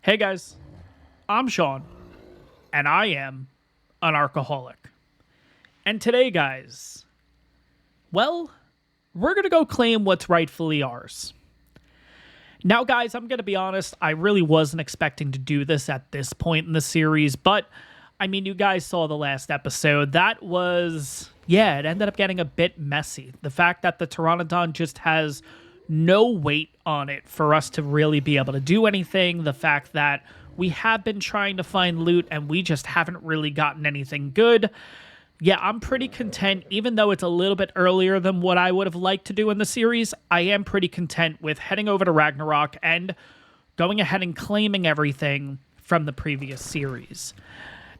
Hey guys, I'm Sean, and I am an ARKaholic. And today, guys, well, we're going to go claim what's rightfully ours. Now, guys, I'm going to be honest, I really wasn't expecting to do this at this point in the series, but, I mean, you guys saw the last episode. That was, it ended up getting a bit messy. The fact that the Pteranodon just has no weight on it for us to really be able to do anything. The fact that we have been trying to find loot and we just haven't really gotten anything good. Yeah, I'm pretty content, even though it's a little bit earlier than what I would have liked to do in the series. I am pretty content with heading over to Ragnarok and going ahead and claiming everything from the previous series.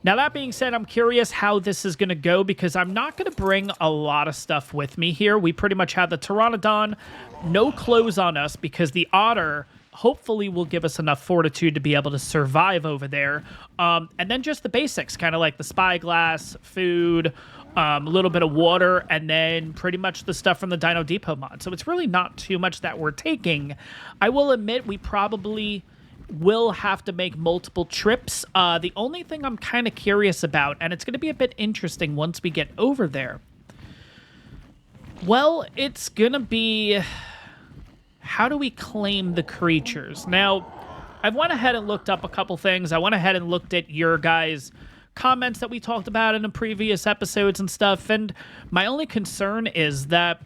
Now, that being said, I'm curious how this is going to go because I'm not going to bring a lot of stuff with me here. We pretty much have the Pteranodon, no clothes on us because the otter hopefully will give us enough fortitude to be able to survive over there. And then just the basics, kind of like the spyglass, food, a little bit of water, and then pretty much the stuff from the Dino Depot mod. So it's really not too much that we're taking. I will admit we probably will have to make multiple trips. The only thing I'm kind of curious about, and it's going to be a bit interesting once we get over there, well, it's going to be, how do we claim the creatures? Now, I've went ahead and looked up a couple things. I went ahead and looked at your guys' comments that we talked about in the previous episodes and stuff, and my only concern is that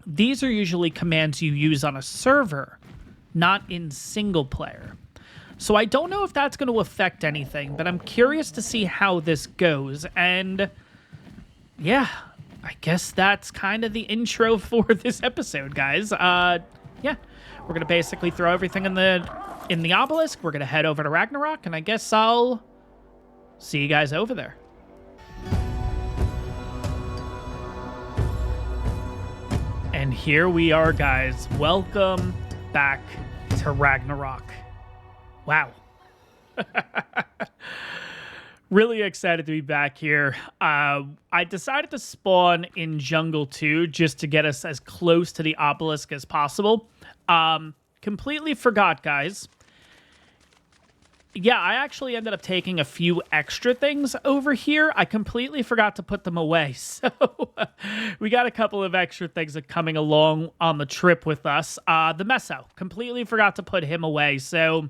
these are usually commands you use on a server, not in single player. So I don't know if that's going to affect anything, but I'm curious to see how this goes. And yeah, I guess that's kind of the intro for this episode, guys. Yeah, we're going to basically throw everything in the obelisk. We're going to head over to Ragnarok, and I guess I'll see you guys over there. And here we are, guys. Welcome back to Ragnarok. Wow. Really excited to be back here. I decided to spawn in Jungle 2 just to get us as close to the obelisk as possible. Completely forgot, guys. Yeah, I actually ended up taking a few extra things over here. I completely forgot to put them away. So we got a couple of extra things coming along on the trip with us. The Meso, completely forgot to put him away. So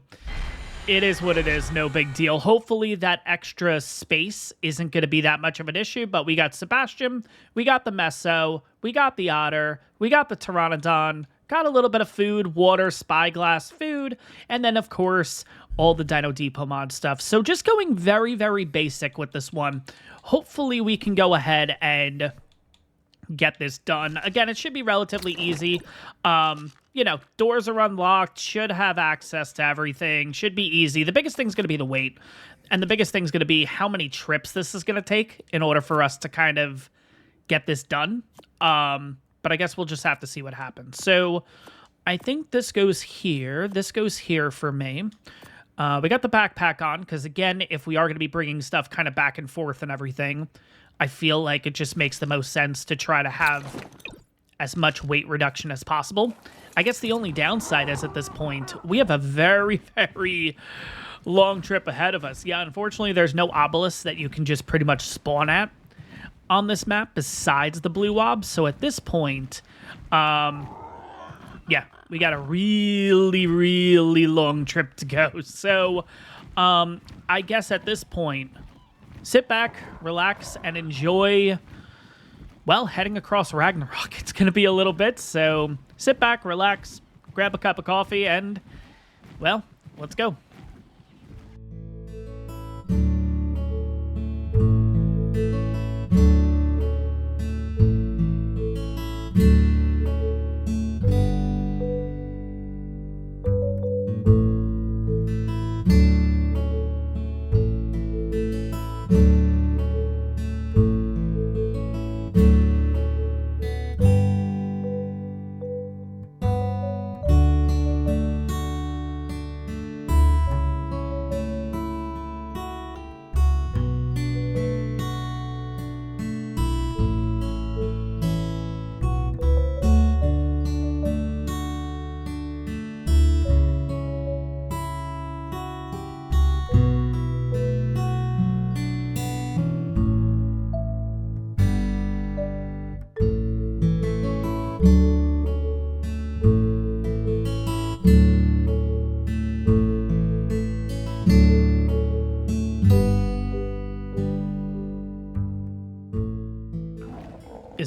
it is what it is. No big deal. Hopefully that extra space isn't going to be that much of an issue. But we got Sebastian. We got the Meso. We got the otter. We got the Pteranodon. Got a little bit of food, water, spyglass, food. And then, of course, all the Dino Depot mod stuff. So just going very, very basic with this one. Hopefully we can go ahead and get this done. Again, it should be relatively easy. You know, doors are unlocked, should have access to everything, should be easy. The biggest thing's going to be the weight. And the biggest thing's going to be how many trips this is going to take in order for us to kind of get this done. But I guess we'll just have to see what happens. So I think this goes here. This goes here for me. We got the backpack on because, again, if we are going to be bringing stuff kind of back and forth and everything, I feel like it just makes the most sense to try to have as much weight reduction as possible. I guess the only downside is at this point, we have a very, very long trip ahead of us. Yeah, unfortunately, there's no obelisk that you can just pretty much spawn at on this map besides the blue ob. So at this point, yeah, we got a really, really long trip to go. So I guess at this point, sit back, relax, and enjoy, well, heading across Ragnarok. It's going to be a little bit, so sit back, relax, grab a cup of coffee, and, well, let's go.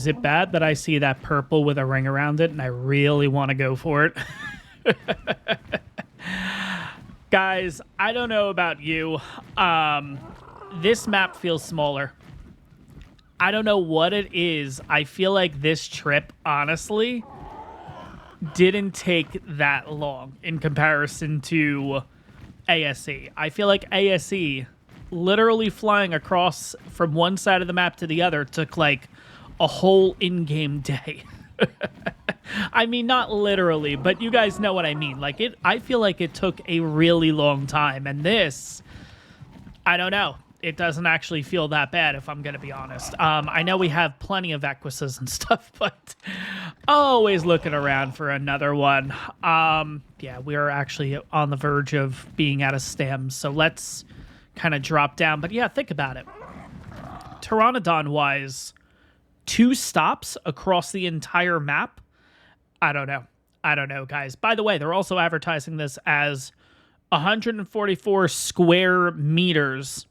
Is it bad that I see that purple with a ring around it and I really want to go for it? Guys, I don't know about you. This map feels smaller. I don't know what it is. I feel like this trip, honestly, didn't take that long in comparison to ASE. I feel like ASE, literally flying across from one side of the map to the other, took like a whole in-game day. I mean, not literally, but you guys know what I mean. Like, I feel like it took a really long time, and this, I don't know. It doesn't actually feel that bad, if I'm going to be honest. I know we have plenty of Equises and stuff, but always looking around for another one. Yeah, we are actually on the verge of being out of stems, so let's kind of drop down. But yeah, think about it. Pteranodon-wise, 2 stops across the entire map? I don't know. I don't know, guys. By the way, they're also advertising this as 144 square meters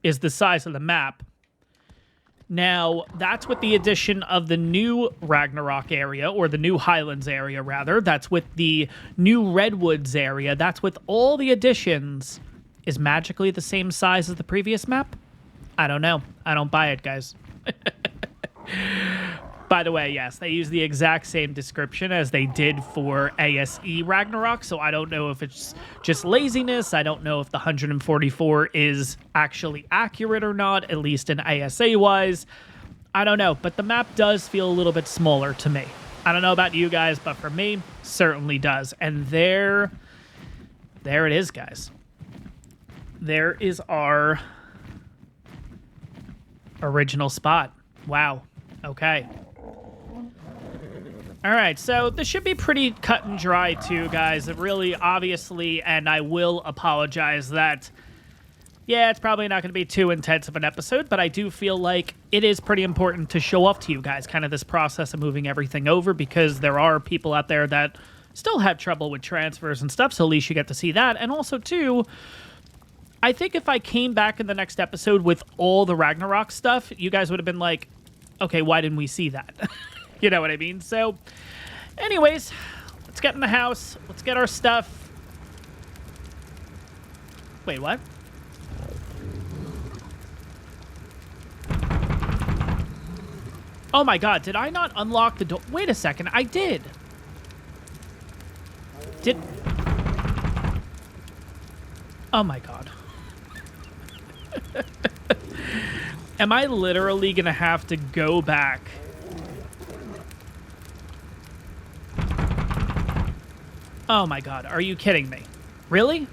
is the size of the map. Now, that's with the addition of the new Ragnarok area, or the new Highlands area, rather. That's with the new Redwoods area. That's with all the additions. Is magically the same size as the previous map? I don't know. I don't buy it, guys. By the way, yes, they use the exact same description as they did for ASE Ragnarok, so I don't know if it's just laziness. I don't know if the 144 is actually accurate or not, at least in ASA-wise. I don't know, but the map does feel a little bit smaller to me. I don't know about you guys, but for me, certainly does. And there it is, guys. There is our original spot. Wow. Okay. All right, so this should be pretty cut and dry too, guys. It really, obviously, and I will apologize that, yeah, it's probably not going to be too intense of an episode, but I do feel like it is pretty important to show off to you guys kind of this process of moving everything over, because there are people out there that still have trouble with transfers and stuff, so at least you get to see that. And also, too, I think if I came back in the next episode with all the Ragnarok stuff, you guys would have been like, okay, why didn't we see that? You know what I mean? So, anyways, let's get in the house. Let's get our stuff. Wait, what? Oh my god, did I not unlock the door? Wait a second, I did. Oh my god. Am I literally gonna have to go back? Oh my god, are you kidding me? Really?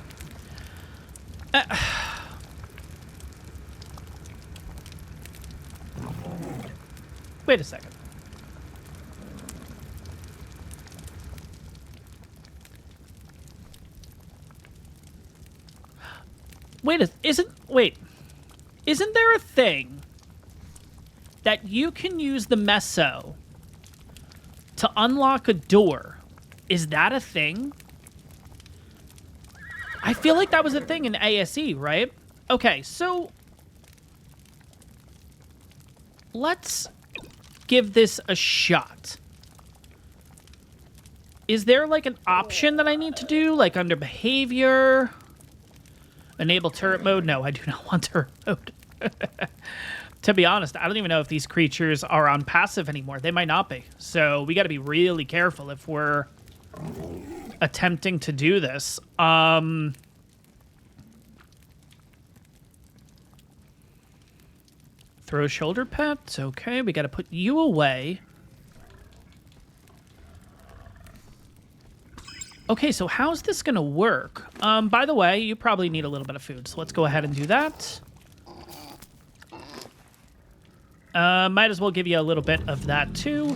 Wait a second. Isn't there a thing that you can use the meso to unlock a door? Is that a thing? I feel like that was a thing in ASE, right? Okay, so let's give this a shot. Is there like an option that I need to do, like under behavior? Enable turret mode? No, I do not want turret mode. To be honest, I don't even know if these creatures are on passive anymore. They might not be. So we got to be really careful if we're attempting to do this. Throw shoulder pets. Okay, we got to put you away. Okay, so how's this going to work? By the way, you probably need a little bit of food, so let's go ahead and do that. Might as well give you a little bit of that, too.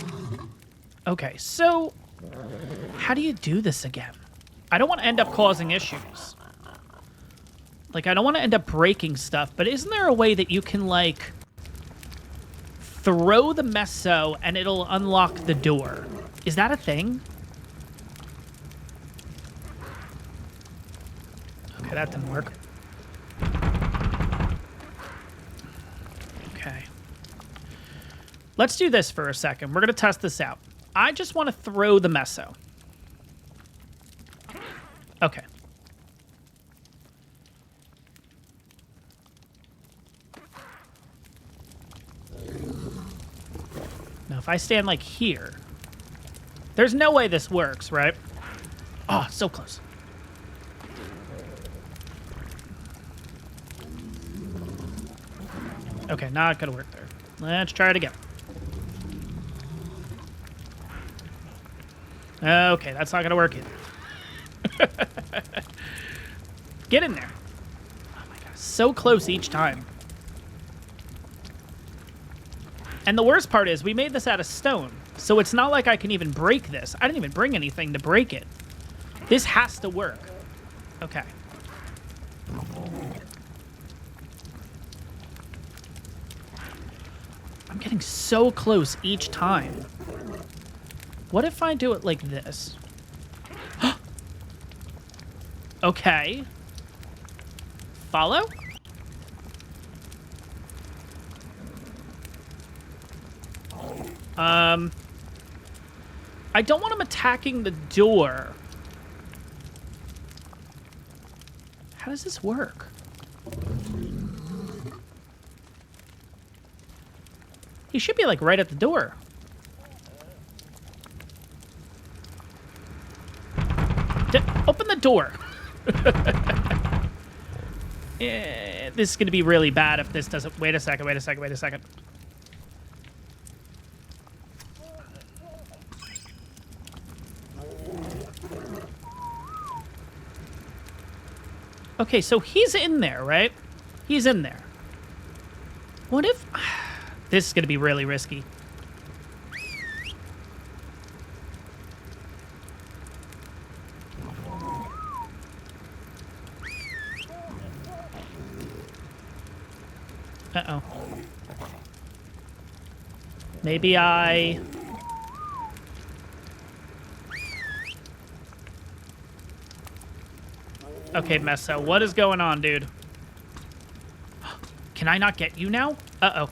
Okay, so how do you do this again? I don't want to end up causing issues. Like, I don't want to end up breaking stuff, but isn't there a way that you can, like, throw the meso and it'll unlock the door? Is that a thing? Okay, that didn't work. Okay. Let's do this for a second. We're going to test this out. I just want to throw the meso. Okay. Now, if I stand like here, there's no way this works, right? Oh, so close. Okay, not gonna work there. Let's try it again. Okay, that's not gonna work either. Get in there. Oh my god, so close each time. And the worst part is we made this out of stone, so it's not like I can even break this. I didn't even bring anything to break it. This has to work. Okay. I'm getting so close each time. What if I do it like this? Okay. Follow? I don't want him attacking the door. How does this work? He should be, like, right at the door. Open the door. Yeah, this is going to be really bad if this doesn't... Wait a second, wait a second, wait a second. Okay, so he's in there, right? He's in there. What if... This is going to be really risky. Uh-oh. Maybe I... Okay, Meso, what is going on, dude? Can I not get you now? Uh-oh.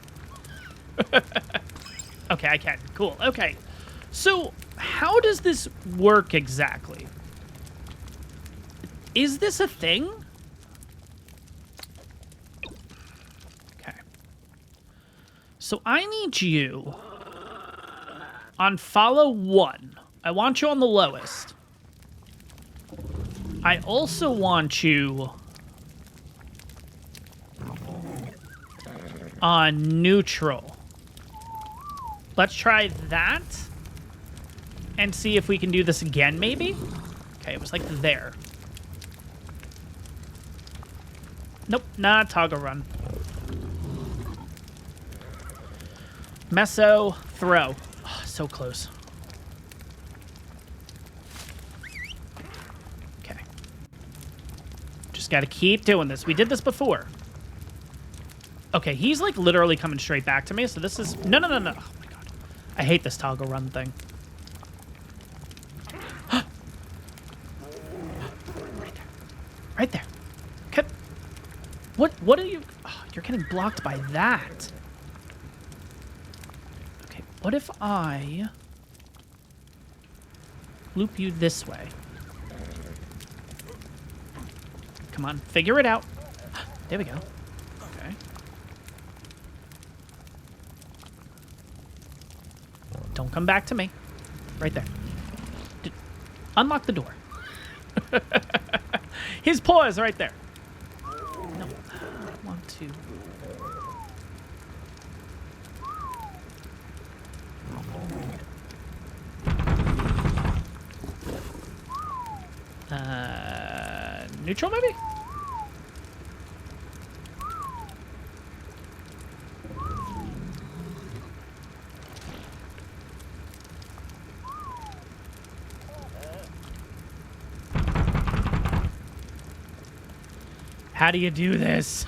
Okay, I can. Cool. Okay. So, how does this work exactly? Is this a thing? Okay. So, I need you on follow 1. I want you on the lowest. I also want you on neutral. Let's try that and see if we can do this again, maybe? Okay, it was like there. Nope, not toggle run. Meso, throw. Oh, so close. Okay. Just gotta keep doing this. We did this before. Okay, he's like literally coming straight back to me, so this is... No, no, no, no. Oh my god. I hate this toggle run thing. Right there. Right there. What are you... Oh, you're getting blocked by that. Okay, what if I loop you this way? Come on, figure it out. There we go. Okay. Don't come back to me. Right there. Unlock the door. His paw is right there. No, I want to... Neutral, maybe? How do you do this?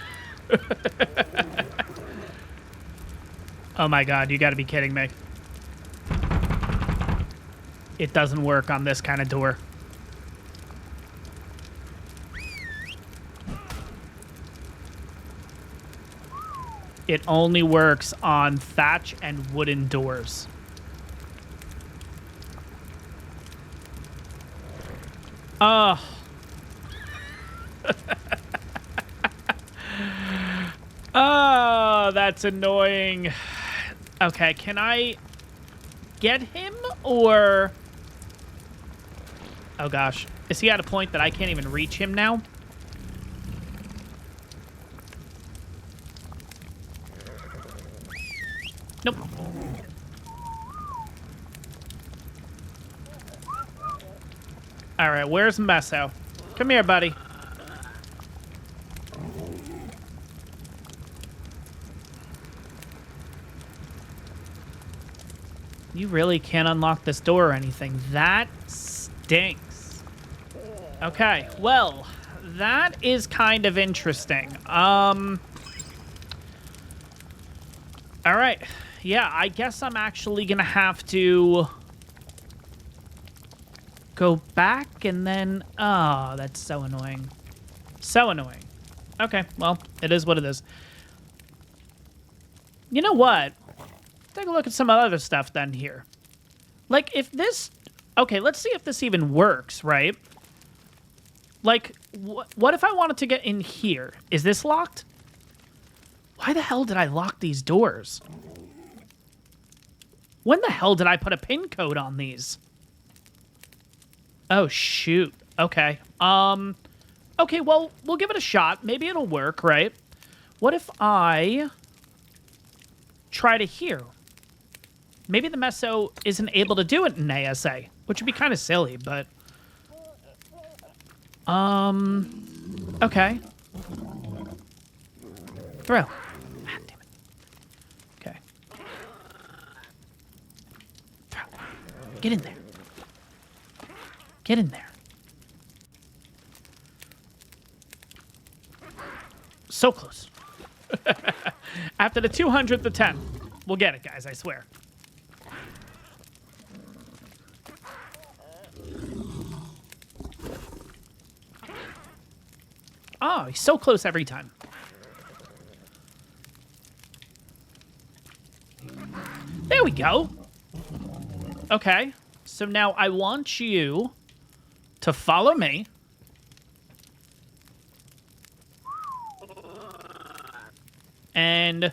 Oh my god, you gotta be kidding me. It doesn't work on this kind of door. It only works on thatch and wooden doors. Oh. Oh, that's annoying. Okay, can I get him or... Oh gosh. Is he at a point that I can't even reach him now? Nope. All right, where's Meso? Come here, buddy. You really can't unlock this door or anything. That stinks. Okay, well, that is kind of interesting. All right. Yeah, I guess I'm actually going to have to go back and then... Oh, that's so annoying. So annoying. Okay, well, it is what it is. You know what? Take a look at some other stuff then here. Like, if this... Okay, let's see if this even works, right? Like, what if I wanted to get in here? Is this locked? Why the hell did I lock these doors? When the hell did I put a pin code on these? Oh, shoot. Okay. Okay, well, we'll give it a shot. Maybe it'll work, right? What if I try to here? Maybe the Meso isn't able to do it in ASA, which would be kind of silly, but... Okay. Throw. Ah, damn it. Okay. Throw. Get in there. Get in there. So close. After the 200th attempt, we'll get it, guys, I swear. Oh, he's so close every time. There we go. Okay. So now I want you to follow me. And...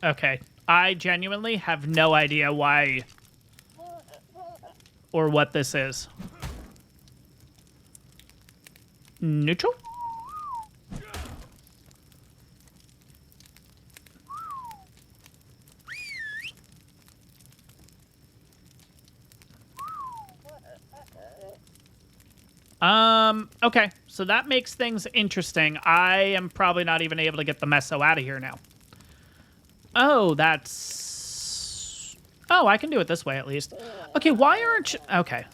Okay. I genuinely have no idea why or what this is. Neutral? Okay, so that makes things interesting. I am probably not even able to get the Meso out of here now. Oh, that's... Oh, I can do it this way at least. Okay, why aren't you... Okay.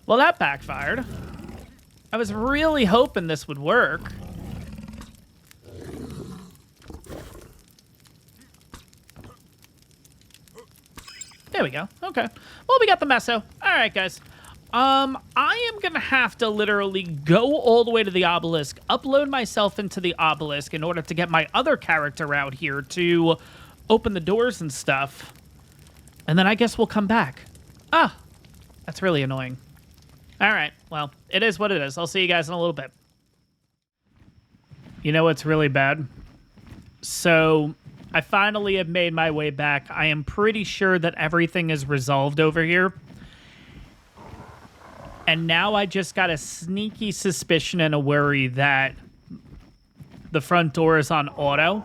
Well, that backfired. I was really hoping this would work. There we go. Okay. Well, we got the Meso. All right, guys. I am going to have to literally go all the way to the obelisk, upload myself into the obelisk in order to get my other character out here to open the doors and stuff. And then I guess we'll come back. Ah, that's really annoying. All right. Well, it is what it is. I'll see you guys in a little bit. You know what's really bad? So... I finally have made my way back. I am pretty sure that everything is resolved over here. And now I just got a sneaky suspicion and a worry that the front door is on auto.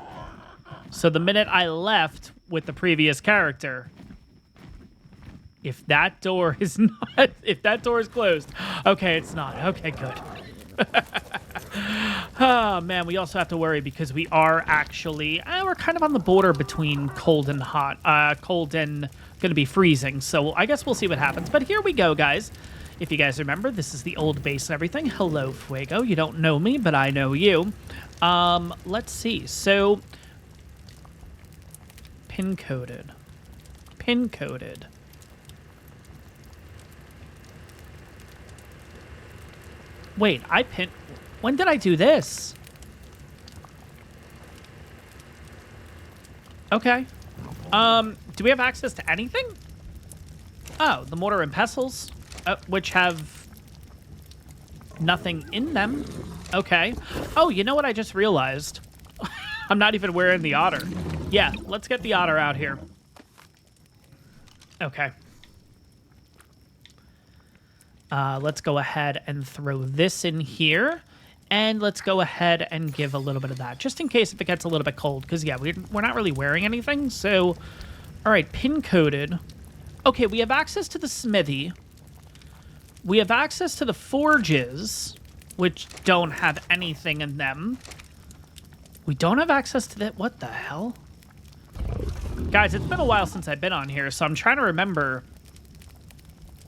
So the minute I left with the previous character, if that door is not, if that door is closed, okay, it's not. Okay, good. Oh, man, we also have to worry because we are actually... we're kind of on the border between cold and hot. Cold and going to be freezing, so I guess we'll see what happens. But here we go, guys. If you guys remember, this is the old base and everything. Hello, Fuego. You don't know me, but I know you. Let's see. So... pin coded. Pin coded. Wait, when did I do this? Okay. Do we have access to anything? Oh, the mortar and pestles, which have nothing in them. Okay. Oh, you know what I just realized? I'm not even wearing the otter. Yeah, let's get the otter out here. Okay. Let's go ahead and throw this in here. And let's go ahead and give a little bit of that, just in case if it gets a little bit cold. Because, yeah, we're not really wearing anything. So, all right, pin-coded. Okay, we have access to the smithy. We have access to the forges, which don't have anything in them. We don't have access to that. What the hell? Guys, it's been a while since I've been on here, so I'm trying to remember.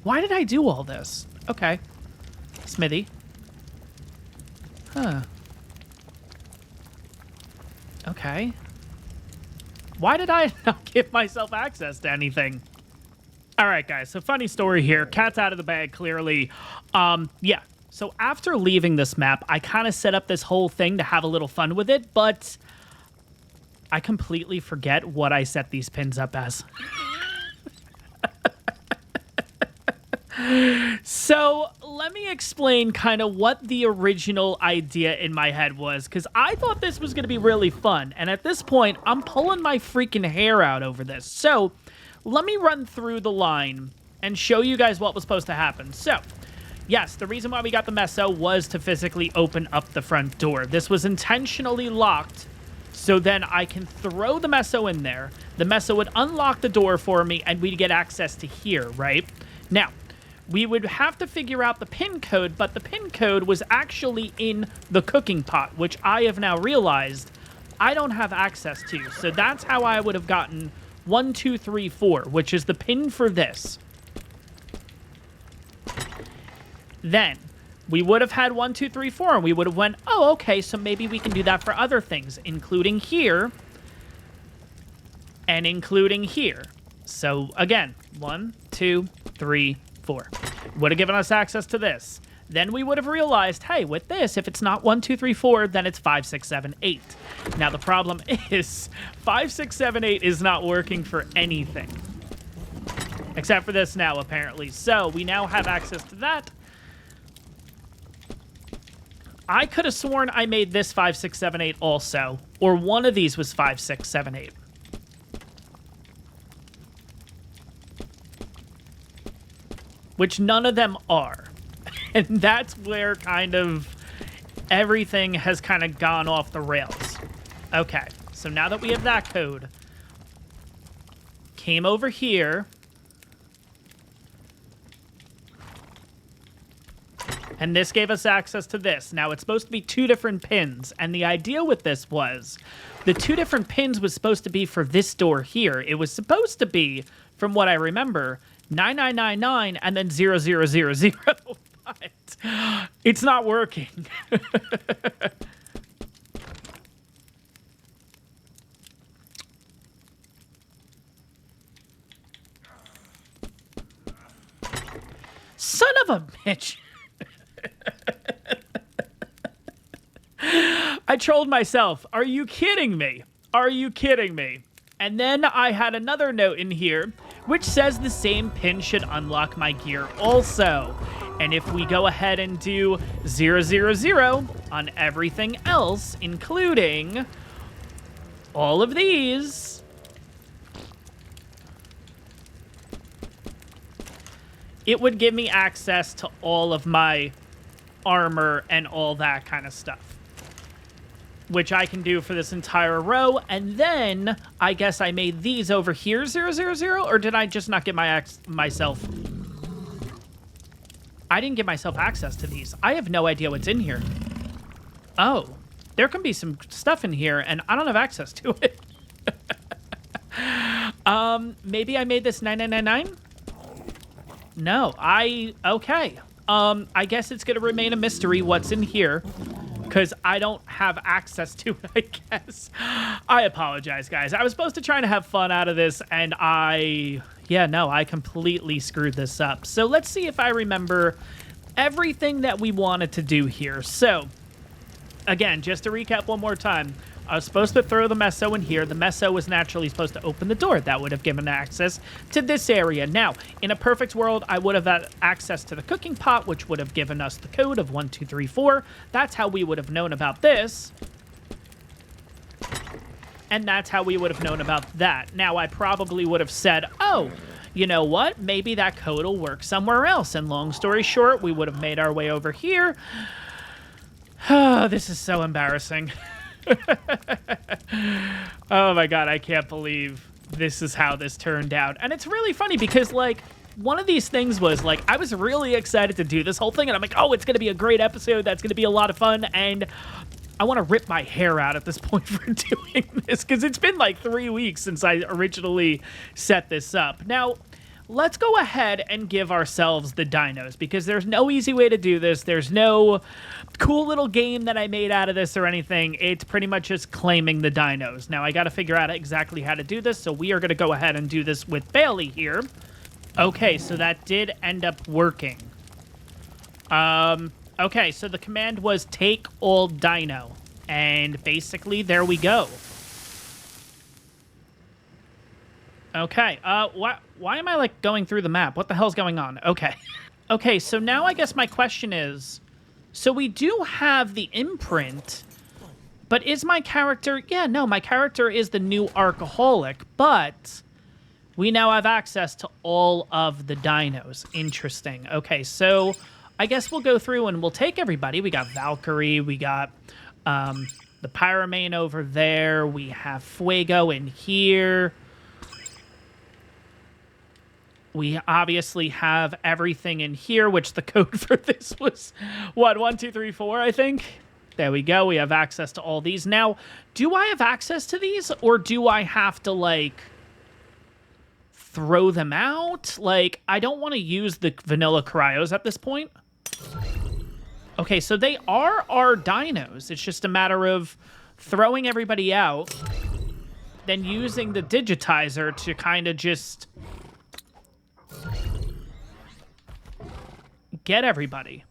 Why did I do all this? Okay. Smithy. Huh. Okay. Why did I not give myself access to anything? All right, guys. So funny story here. Cat's out of the bag, clearly. Yeah. So after leaving this map, I kind of set up this whole thing to have a little fun with it, but I completely forget what I set these pins up as. So let me explain kind of what the original idea in my head was, because I thought this was going to be really fun. And at this point, I'm pulling my freaking hair out over this. So let me run through the line and show you guys what was supposed to happen. So yes, the reason why we got the meso was to physically open up the front door. This was intentionally locked, so then I can throw the meso in there. The meso would unlock the door for me, and we'd get access to here, right? Now, we would have to figure out the pin code, but the pin code was actually in the cooking pot, which I have now realized I don't have access to. So that's how I would have gotten 1, 2, 3, 4, which is the pin for this. Then we would have had 1, 2, 3, 4, and we would have went, oh, okay, so maybe we can do that for other things, including here and including here. So again, 1, 2, 3, 4. Would have given us access to this. Then we would have realized, hey, with this, if it's not 1, 2, 3, 4, then it's 5, 6, 7, 8. Now the problem is 5, 6, 7, 8 is not working for anything. Except for this now, apparently. So we now have access to that. I could have sworn I made this 5, 6, 7, 8 also. Or one of these was 5, 6, 7, 8. Which none of them are. And that's where kind of everything has kind of gone off the rails. Okay, so now that we have that code, came over here, and this gave us access to this. Now, it's supposed to be 2 different pins, and the idea with this was the 2 different pins was supposed to be for this door here. It was supposed to be, from what I remember, 9999 and then 0000, but it's not working. Son of a bitch. I trolled myself. Are you kidding me? Are you kidding me? And then I had another note in here which says the same pin should unlock my gear also. And if we go ahead and do 000 on everything else, including all of these, it would give me access to all of my armor and all that kind of stuff, which I can do for this entire row. And then I guess I made these over here 000, or did I just not get myself? I didn't give myself access to these. I have no idea what's in here. Oh, there can be some stuff in here and I don't have access to it. Maybe I made this 9999? No, okay. I guess it's gonna remain a mystery what's in here. because I don't have access to it, I guess. I apologize, guys. I was supposed to try to have fun out of this, and I completely screwed this up. So let's see if I remember everything that we wanted to do here. So, again, just to recap one more time, I was supposed to throw the meso in here. The meso was naturally supposed to open the door. That would have given access to this area. Now, in a perfect world, I would have had access to the cooking pot, which would have given us the code of 1, 2, 3, 4. That's how we would have known about this. And that's how we would have known about that. Now, I probably would have said, oh, you know what? Maybe that code will work somewhere else. And long story short, we would have made our way over here. This is so embarrassing. Oh my god, I can't believe this is how this turned out. And it's really funny because, like, one of these things was, like, I was really excited to do this whole thing, and I'm like, oh, it's going to be a great episode, that's going to be a lot of fun, and I want to rip my hair out at this point for doing this, because it's been, like, 3 weeks since I originally set this up. Now, let's go ahead and give ourselves the dinos, because there's no easy way to do this. There's no cool little game that I made out of this or anything. It's pretty much just claiming the dinos. Now, I got to figure out exactly how to do this, so we are going to go ahead and do this with Bailey here. Okay, so that did end up working. Okay, so the command was take all dino, and basically, there we go. Okay, why am I, like, going through the map? What the hell's going on? Okay. Okay, so now I guess my question is, so we do have the imprint, but is my character... Yeah, no, my character is the new ARKaholic, but we now have access to all of the dinos. Interesting. Okay, so I guess we'll go through and we'll take everybody. We got Valkyrie, we got the Pyromane over there, we have Fuego in here... We obviously have everything in here, which the code for this was, what, 1, 2, 3, 4, I think? There we go. We have access to all these. Now, do I have access to these, or do I have to, like, throw them out? Like, I don't want to use the vanilla cryos at this point. Okay, so they are our dinos. It's just a matter of throwing everybody out, then using the digitizer to kind of just... get everybody.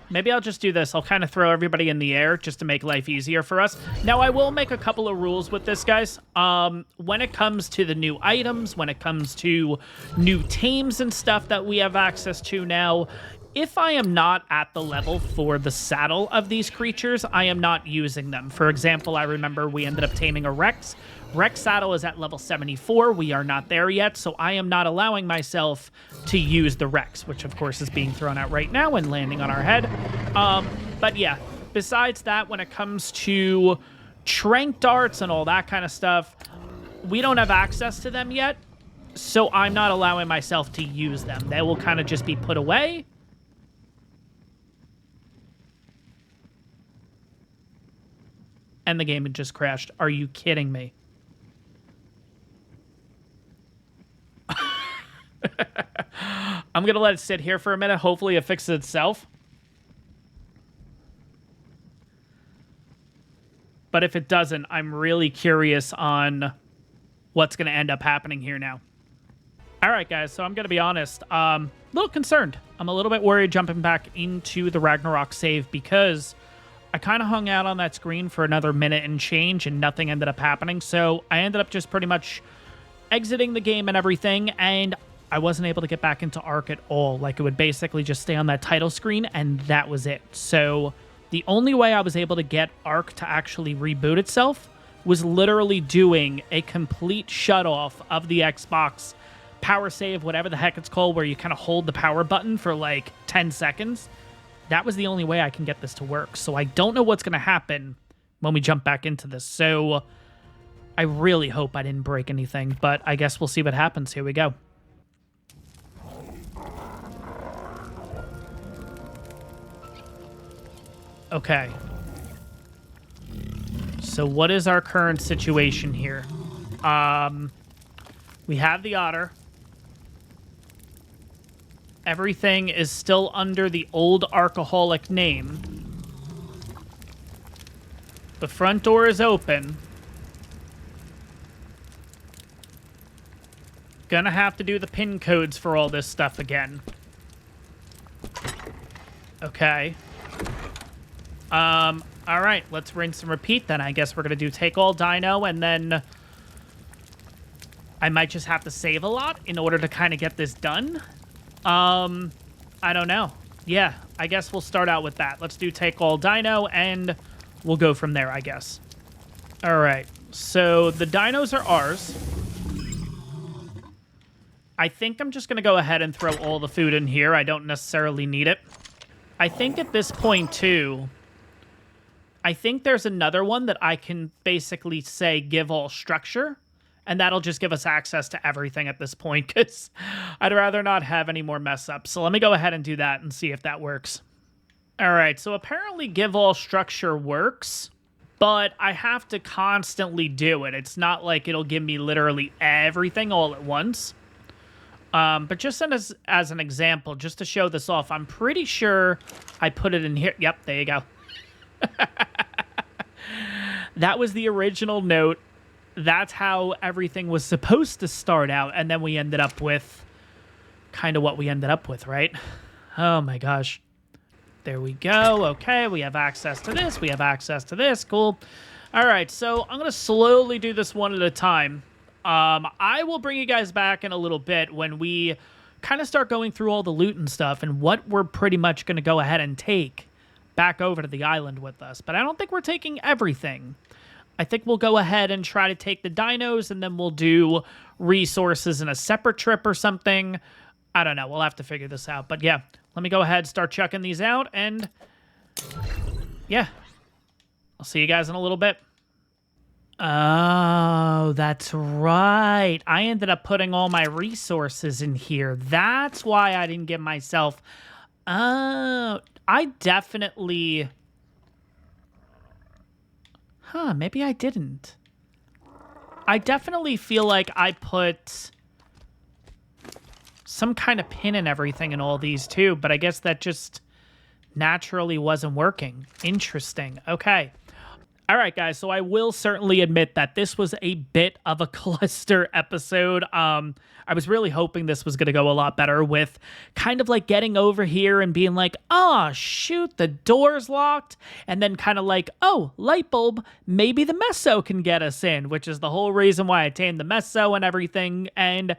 Maybe I'll just do this. I'll kind of throw everybody in the air just to make life easier for us. Now, I will make a couple of rules with this, guys. When it comes to the new items, when it comes to new tames and stuff that we have access to now, if I am not at the level for the saddle of these creatures, I am not using them. For example, I remember we ended up taming a Rex. Rex saddle is at level 74. We are not there yet, so I am not allowing myself to use the Rex, which of course is being thrown out right now and landing on our head. But yeah, besides that, when it comes to trank darts and all that kind of stuff, we don't have access to them yet, so I'm not allowing myself to use them. They will kind of just be put away. And the game had just crashed. Are you kidding me? I'm going to let it sit here for a minute. Hopefully it fixes itself. But if it doesn't, I'm really curious on what's going to end up happening here now. All right, guys, so I'm going to be honest. A little concerned. I'm a little bit worried jumping back into the Ragnarok save because I kind of hung out on that screen for another minute and change and nothing ended up happening. So I ended up just pretty much exiting the game and everything, and I wasn't able to get back into ARK at all. Like, it would basically just stay on that title screen, and that was it. So the only way I was able to get ARK to actually reboot itself was literally doing a complete shut-off of the Xbox power save, whatever the heck it's called, where you kind of hold the power button for like 10 seconds. That was the only way I can get this to work. So I don't know what's going to happen when we jump back into this. So I really hope I didn't break anything, but I guess we'll see what happens. Here we go. Okay. So what is our current situation here? We have the otter. Everything is still under the old ARKaholic name. The front door is open. Gonna have to do the pin codes for all this stuff again. Okay. All right, let's rinse and repeat then. I guess we're gonna do take all dino, and then I might just have to save a lot in order to kind of get this done. I don't know. Yeah, I guess we'll start out with that. Let's do take all dino, and we'll go from there, I guess. All right, so the dinos are ours. I think I'm just going to go ahead and throw all the food in here. I don't necessarily need it. I think at this point, too, I think there's another one that I can basically say give all structure, and that'll just give us access to everything at this point, because I'd rather not have any more mess ups. So let me go ahead and do that and see if that works. All right, so apparently give all structure works, but I have to constantly do it. It's not like it'll give me literally everything all at once. But just as an example, just to show this off, I'm pretty sure I put it in here. Yep, there you go. That was the original note. That's how everything was supposed to start out, and then we ended up with kind of what we ended up with, right? Oh my gosh. There we go. Okay, we have access to this. We have access to this. Cool. All right, so I'm going to slowly do this one at a time. I will bring you guys back in a little bit when we kind of start going through all the loot and stuff and what we're pretty much going to go ahead and take back over to the island with us. But I don't think we're taking everything. I think we'll go ahead and try to take the dinos, and then we'll do resources in a separate trip or something. I don't know. We'll have to figure this out. But yeah, let me go ahead and start chucking these out, and yeah, I'll see you guys in a little bit. Oh, that's right. I ended up putting all my resources in here. That's why I didn't give myself... Oh, I definitely... Huh, maybe I didn't. I definitely feel like I put some kind of pin in everything in all these too, but I guess that just naturally wasn't working. Interesting. Okay. All right, guys, so I will certainly admit that this was a bit of a cluster episode. I was really hoping this was going to go a lot better with kind of like getting over here and being like, oh, shoot, the door's locked. And then kind of like, oh, light bulb, maybe the meso can get us in, which is the whole reason why I tamed the meso and everything. And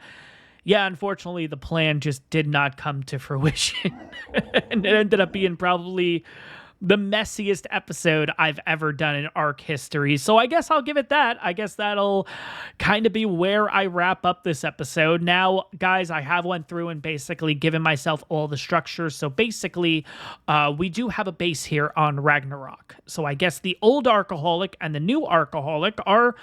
yeah, unfortunately, the plan just did not come to fruition. And it ended up being probably the messiest episode I've ever done in ARK history. So I guess I'll give it that. I guess that'll kind of be where I wrap up this episode. Now, guys, I have went through and basically given myself all the structures. So basically, we do have a base here on Ragnarok. So I guess the old ARKaholic and the new ARKaholic are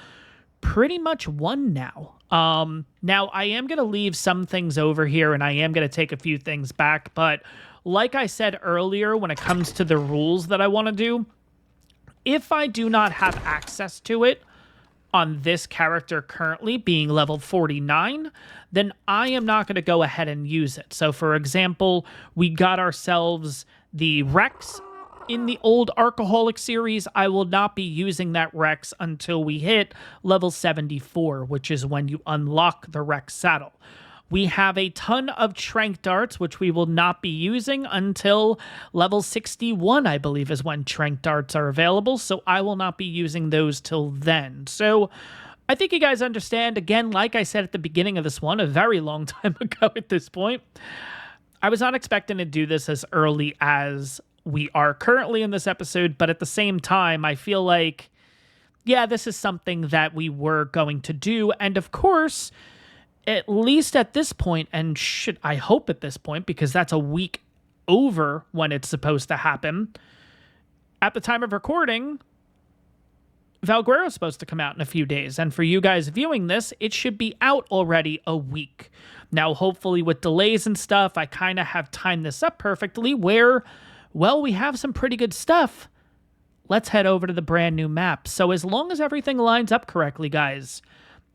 pretty much one now. Now, I am going to leave some things over here, and I am going to take a few things back, but like I said earlier, when it comes to the rules that I want to do, if I do not have access to it on this character currently being level 49, then I am not going to go ahead and use it. So, for example, we got ourselves the Rex in the old ARKaholic series. I will not be using that Rex until we hit level 74, which is when you unlock the Rex saddle. We have a ton of Trank Darts, which we will not be using until level 61, I believe, is when Trank Darts are available. So I will not be using those till then. So I think you guys understand. Again, like I said at the beginning of this one, a very long time ago at this point, I was not expecting to do this as early as we are currently in this episode. But at the same time, I feel like, yeah, this is something that we were going to do. And of course, at least at this point, and I hope at this point, because that's a week over when it's supposed to happen. At the time of recording, Valguero's supposed to come out in a few days. And for you guys viewing this, it should be out already a week. Now, hopefully with delays and stuff, I kind of have timed this up perfectly where, well, we have some pretty good stuff. Let's head over to the brand new map. So as long as everything lines up correctly, guys,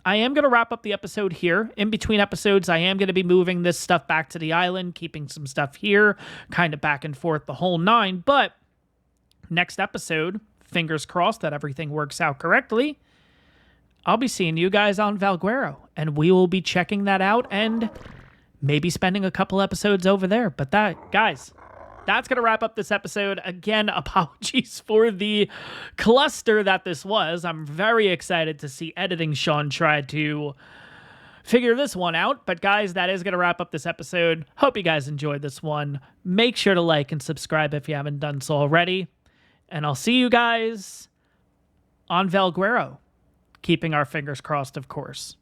I am going to wrap up the episode here. In between episodes, I am going to be moving this stuff back to the island, keeping some stuff here, kind of back and forth the whole nine. But next episode, fingers crossed that everything works out correctly, I'll be seeing you guys on Valguero, and we will be checking that out and maybe spending a couple episodes over there. But that, guys, that's going to wrap up this episode. Again, apologies for the cluster that this was. I'm very excited to see editing Sean try to figure this one out. But guys, that is going to wrap up this episode. Hope you guys enjoyed this one. Make sure to like and subscribe if you haven't done so already. And I'll see you guys on Valguero. Keeping our fingers crossed, of course.